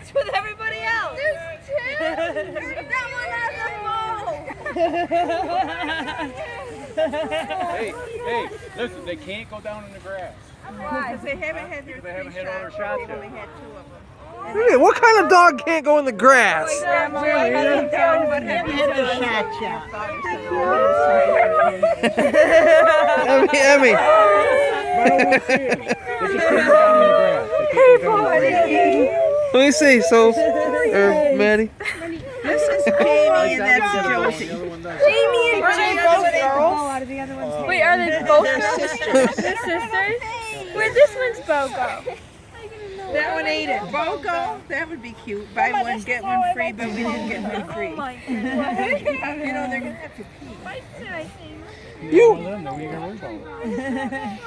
What's with everybody else? There's two. That one has a Hey, listen, they can't go down in the grass. Why? Because they haven't had their They haven't three had all their shots. shots They've yet. only had two of them. Hey, what kind of dog can't go in the grass? Grandma, I haven't done, but have you had a shot yet? Emmy. Let me see, so, Maddie. This is Jamie and that's Josie. Jamie and Josie. Wait, are they both girls? They're sisters? Wait, this one's Bogo. That one ate it. Bogo, that would be cute. Buy one, get one free, but we didn't get one free. Oh my goodness. You know, they're going to have to pee. Why did I say You. Then we can worry about it.